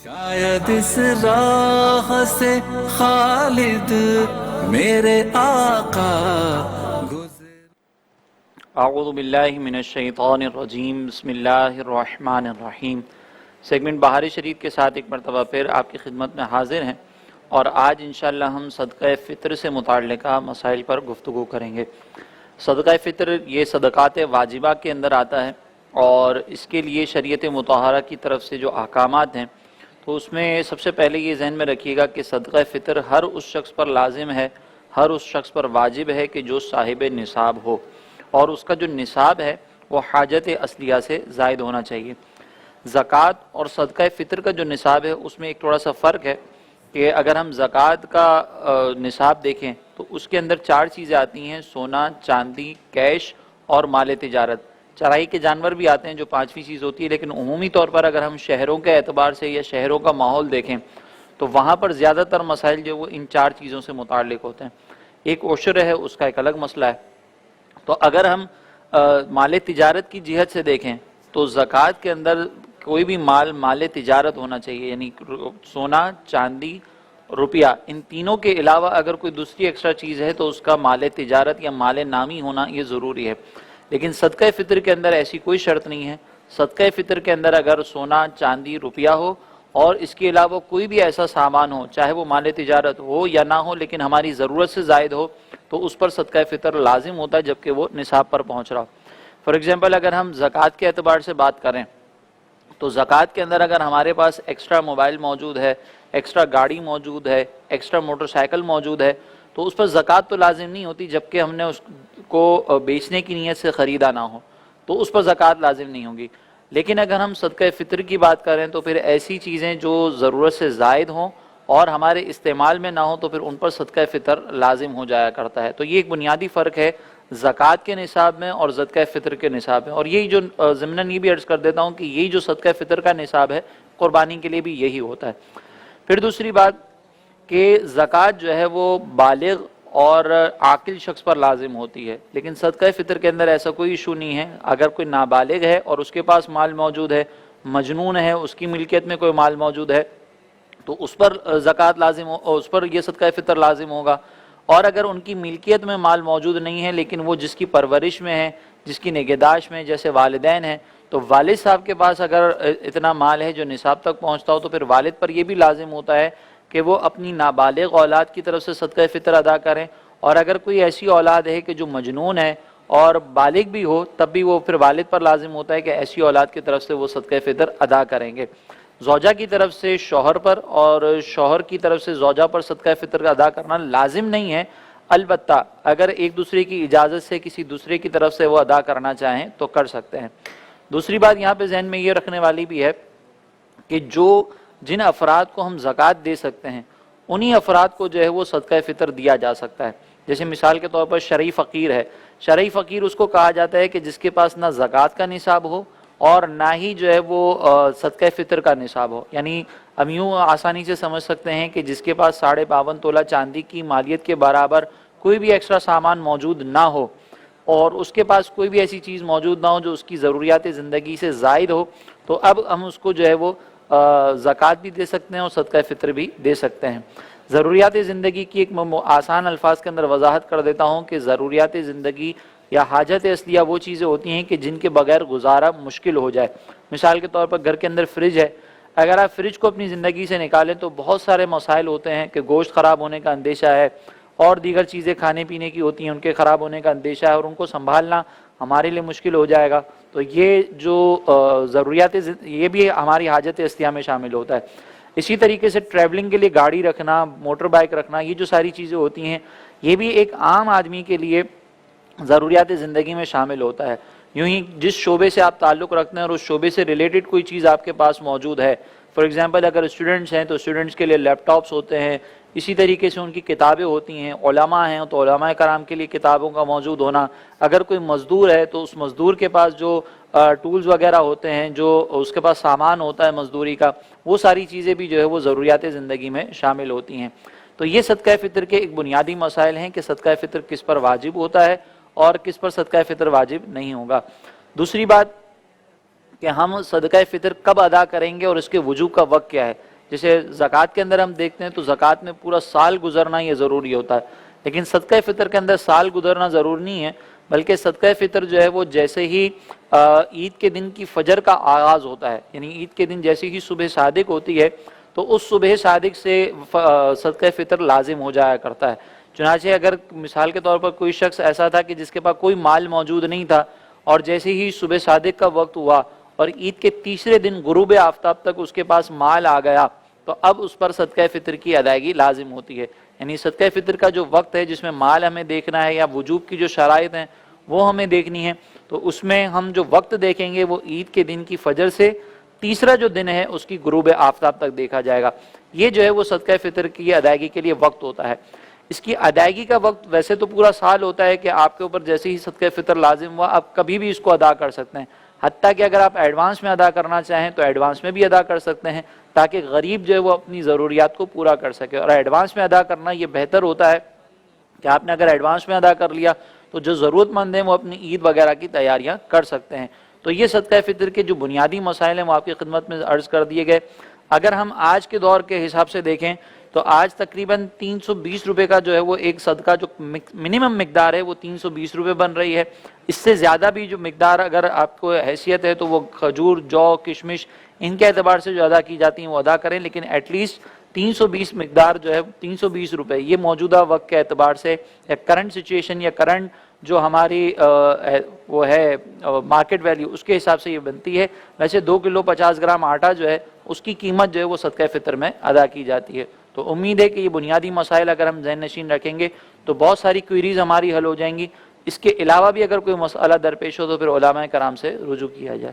شاید اس راہ سے خالد میرے آقا اعوذ باللہ من الشیطان الرجیم، بسم اللہ الرحمن الرحیم۔ سیگمنٹ بہار شریف کے ساتھ ایک مرتبہ پھر آپ کی خدمت میں حاضر ہیں، اور آج انشاءاللہ ہم صدقہ فطر سے متعلقہ مسائل پر گفتگو کریں گے۔ صدقہ فطر یہ صدقات واجبہ کے اندر آتا ہے، اور اس کے لیے شریعت مطہرہ کی طرف سے جو احکامات ہیں، تو اس میں سب سے پہلے یہ ذہن میں رکھیے گا کہ صدقہ فطر ہر اس شخص پر لازم ہے، ہر اس شخص پر واجب ہے کہ جو صاحب نصاب ہو، اور اس کا جو نصاب ہے وہ حاجت اصلیہ سے زائد ہونا چاہیے۔ زکوٰۃ اور صدقہ فطر کا جو نصاب ہے اس میں ایک تھوڑا سا فرق ہے کہ اگر ہم زکوٰۃ کا نصاب دیکھیں تو اس کے اندر 4 چیزیں آتی ہیں: سونا، چاندی، کیش اور مال تجارت۔ چرائی کے جانور بھی آتے ہیں جو 5ویں چیز ہوتی ہے، لیکن عمومی طور پر اگر ہم شہروں کے اعتبار سے یا شہروں کا ماحول دیکھیں تو وہاں پر زیادہ تر مسائل جو وہ ان 4 چیزوں سے متعلق ہوتے ہیں۔ ایک عشر ہے، اس کا ایک الگ مسئلہ ہے۔ تو اگر ہم مال تجارت کی جہت سے دیکھیں تو زکوٰۃ کے اندر کوئی بھی مال تجارت ہونا چاہیے، یعنی سونا، چاندی، روپیہ، ان تینوں کے علاوہ اگر کوئی دوسری ایکسٹرا چیز ہے تو اس کا مال تجارت یا مال نامی ہونا یہ ضروری ہے۔ لیکن صدقہ فطر کے اندر ایسی کوئی شرط نہیں ہے۔ صدقہ فطر کے اندر اگر سونا، چاندی، روپیہ ہو اور اس کے علاوہ کوئی بھی ایسا سامان ہو، چاہے وہ مال تجارت ہو یا نہ ہو، لیکن ہماری ضرورت سے زائد ہو، تو اس پر صدقہ فطر لازم ہوتا ہے جبکہ وہ نصاب پر پہنچ رہا ہو۔ فار ایگزامپل اگر ہم زکوٰۃ کے اعتبار سے بات کریں تو زکوٰۃ کے اندر اگر ہمارے پاس ایکسٹرا موبائل موجود ہے، ایکسٹرا گاڑی موجود ہے، ایکسٹرا موٹر سائیکل موجود ہے، تو اس پر زکوٰۃ تو لازم نہیں ہوتی جبکہ ہم نے اس کو بیچنے کی نیت سے خریدا نہ ہو، تو اس پر زکوٰۃ لازم نہیں ہوگی۔ لیکن اگر ہم صدقہ فطر کی بات کریں تو پھر ایسی چیزیں جو ضرورت سے زائد ہوں اور ہمارے استعمال میں نہ ہو تو پھر ان پر صدقہ فطر لازم ہو جایا کرتا ہے۔ تو یہ ایک بنیادی فرق ہے زکوٰۃ کے نصاب میں اور صدقہ فطر کے نصاب میں۔ اور یہی جو ضمناً یہ بھی عرض کر دیتا ہوں کہ یہی جو صدقہ فطر کا نصاب ہے قربانی کے لیے بھی یہی ہوتا ہے۔ پھر دوسری بات کہ زکوٰۃ جو ہے وہ بالغ اور عاقل شخص پر لازم ہوتی ہے، لیکن صدقہ فطر کے اندر ایسا کوئی ایشو نہیں ہے۔ اگر کوئی نابالغ ہے اور اس کے پاس مال موجود ہے، مجنون ہے، اس کی ملکیت میں کوئی مال موجود ہے، تو اس پر زکوٰۃ لازم ہو، اس پر یہ صدقہ فطر لازم ہوگا۔ اور اگر ان کی ملکیت میں مال موجود نہیں ہے لیکن وہ جس کی پرورش میں ہے، جس کی نگہداشت میں، جیسے والدین ہیں، تو والد صاحب کے پاس اگر اتنا مال ہے جو نصاب تک پہنچتا ہو تو پھر والد پر یہ بھی لازم ہوتا ہے کہ وہ اپنی نابالغ اولاد کی طرف سے صدقہ فطر ادا کریں۔ اور اگر کوئی ایسی اولاد ہے کہ جو مجنون ہے اور بالغ بھی ہو تب بھی وہ پھر والد پر لازم ہوتا ہے کہ ایسی اولاد کی طرف سے وہ صدقہ فطر ادا کریں گے۔ زوجہ کی طرف سے شوہر پر اور شوہر کی طرف سے زوجہ پر صدقہ فطر ادا کرنا لازم نہیں ہے، البتہ اگر ایک دوسرے کی اجازت سے کسی دوسرے کی طرف سے وہ ادا کرنا چاہیں تو کر سکتے ہیں۔ دوسری بات یہاں پہ ذہن میں یہ رکھنے والی بھی ہے کہ جن افراد کو ہم زکوٰۃ دے سکتے ہیں انہی افراد کو جو ہے وہ صدقہ فطر دیا جا سکتا ہے۔ جیسے مثال کے طور پر شرعی فقیر ہے، شرعی فقیر اس کو کہا جاتا ہے کہ جس کے پاس نہ زکوٰۃ کا نصاب ہو اور نہ ہی جو ہے وہ صدقہ فطر کا نصاب ہو۔ یعنی ہم یوں آسانی سے سمجھ سکتے ہیں کہ جس کے پاس 52.5 تولہ چاندی کی مالیت کے برابر کوئی بھی ایکسٹرا سامان موجود نہ ہو اور اس کے پاس کوئی بھی ایسی چیز موجود نہ ہو جو اس کی ضروریات زندگی سے زائد ہو، تو اب ہم اس کو جو ہے وہ زکوٰۃ بھی دے سکتے ہیں اور صدقہ فطر بھی دے سکتے ہیں۔ ضروریات زندگی کی ایک آسان الفاظ کے اندر وضاحت کر دیتا ہوں کہ ضروریات زندگی یا حاجت اصلیہ وہ چیزیں ہوتی ہیں کہ جن کے بغیر گزارا مشکل ہو جائے۔ مثال کے طور پر گھر کے اندر فریج ہے، اگر آپ فریج کو اپنی زندگی سے نکالیں تو بہت سارے مسائل ہوتے ہیں کہ گوشت خراب ہونے کا اندیشہ ہے اور دیگر چیزیں کھانے پینے کی ہوتی ہیں ان کے خراب ہونے کا اندیشہ ہے، اور ان کو سنبھالنا ہمارے لیے مشکل ہو جائے گا۔ تو یہ جو ضروریات یہ بھی ہماری حاجت اصلیہ میں شامل ہوتا ہے۔ اسی طریقے سے ٹریولنگ کے لیے گاڑی رکھنا، موٹر بائک رکھنا، یہ جو ساری چیزیں ہوتی ہیں یہ بھی ایک عام آدمی کے لیے ضروریات زندگی میں شامل ہوتا ہے۔ یوں ہی جس شعبے سے آپ تعلق رکھتے ہیں اور اس شعبے سے ریلیٹڈ کوئی چیز آپ کے پاس موجود ہے، فار ایگزامپل اگر اسٹوڈنٹس ہیں تو اسٹوڈنٹس کے لیے لیپ ٹاپس ہوتے ہیں، اسی طریقے سے ان کی کتابیں ہوتی ہیں، علماء ہیں تو علماء کرام کے لیے کتابوں کا موجود ہونا، اگر کوئی مزدور ہے تو اس مزدور کے پاس جو ٹولز وغیرہ ہوتے ہیں، جو اس کے پاس سامان ہوتا ہے مزدوری کا، وہ ساری چیزیں بھی جو ہے وہ ضروریات زندگی میں شامل ہوتی ہیں۔ تو یہ صدقہ فطر کے ایک بنیادی مسائل ہیں کہ صدقہ فطر کس پر واجب ہوتا ہے اور کس پر صدقہ فطر واجب نہیں ہوگا۔ دوسری بات کہ ہم صدقہ فطر کب ادا کریں گے اور اس کے وجوب کا وقت کیا ہے، جیسے زکوٰۃ کے اندر ہم دیکھتے ہیں تو زکوٰۃ میں پورا سال گزرنا یہ ضروری ہوتا ہے، لیکن صدقہ فطر کے اندر سال گزرنا ضرور نہیں ہے، بلکہ صدقہ فطر جو ہے وہ جیسے ہی عید کے دن کی فجر کا آغاز ہوتا ہے، یعنی عید کے دن جیسے ہی صبح صادق ہوتی ہے تو اس صبح صادق سے صدقہ فطر لازم ہو جایا کرتا ہے۔ چنانچہ اگر مثال کے طور پر کوئی شخص ایسا تھا کہ جس کے پاس کوئی مال موجود نہیں تھا، اور جیسے ہی صبح صادق کا وقت ہوا اور عید کے تیسرے دن غروب آفتاب تک اس کے پاس مال آ گیا، تو اب اس پر صدقہ فطر کی ادائیگی لازم ہوتی ہے۔ یعنی صدقہ فطر کا جو وقت ہے جس میں مال ہمیں دیکھنا ہے یا وجوب کی جو شرائط ہیں وہ ہمیں دیکھنی ہے، تو اس میں ہم جو وقت دیکھیں گے وہ عید کے دن کی فجر سے تیسرا جو دن ہے اس کی غروب آفتاب تک دیکھا جائے گا۔ یہ جو ہے وہ صدقہ فطر کی ادائیگی کے لیے وقت ہوتا ہے۔ اس کی ادائیگی کا وقت ویسے تو پورا سال ہوتا ہے کہ آپ کے اوپر جیسے ہی صدقہ فطر لازم ہوا آپ کبھی بھی اس کو ادا کر سکتے ہیں، حتیٰ کہ اگر آپ ایڈوانس میں ادا کرنا چاہیں تو ایڈوانس میں بھی ادا کر سکتے ہیں، تاکہ غریب جو ہے وہ اپنی ضروریات کو پورا کر سکے۔ اور ایڈوانس میں ادا کرنا یہ بہتر ہوتا ہے کہ آپ نے اگر ایڈوانس میں ادا کر لیا تو جو ضرورت مند ہیں وہ اپنی عید وغیرہ کی تیاریاں کر سکتے ہیں۔ تو یہ صدقہ فطر کے جو بنیادی مسائل ہیں وہ آپ کی خدمت میں عرض کر دیے گئے۔ اگر ہم آج کے دور کے حساب سے دیکھیں تو آج تقریباً 320 روپے کا جو ہے وہ ایک صدقہ جو منیمم مقدار ہے وہ 320 روپے بن رہی ہے۔ اس سے زیادہ بھی جو مقدار اگر آپ کو حیثیت ہے تو وہ کھجور، جو، کشمش ان کے اعتبار سے جو ادا کی جاتی ہیں وہ ادا کریں، لیکن ایٹ لیسٹ 320 مقدار جو ہے 320 روپے یہ موجودہ وقت کے اعتبار سے یا کرنٹ سچویشن یا کرنٹ جو ہماری وہ ہے مارکیٹ ویلیو اس کے حساب سے یہ بنتی ہے۔ ویسے 2 کلو 50 گرام آٹا جو ہے اس کی قیمت جو ہے وہ صدقہ فطر میں ادا کی جاتی ہے۔ تو امید ہے کہ یہ بنیادی مسائل اگر ہم ذہن نشین رکھیں گے تو بہت ساری کوئریز ہماری حل ہو جائیں گی۔ اس کے علاوہ بھی اگر کوئی مسئلہ درپیش ہو تو پھر علماء کرام سے رجوع کیا جائے۔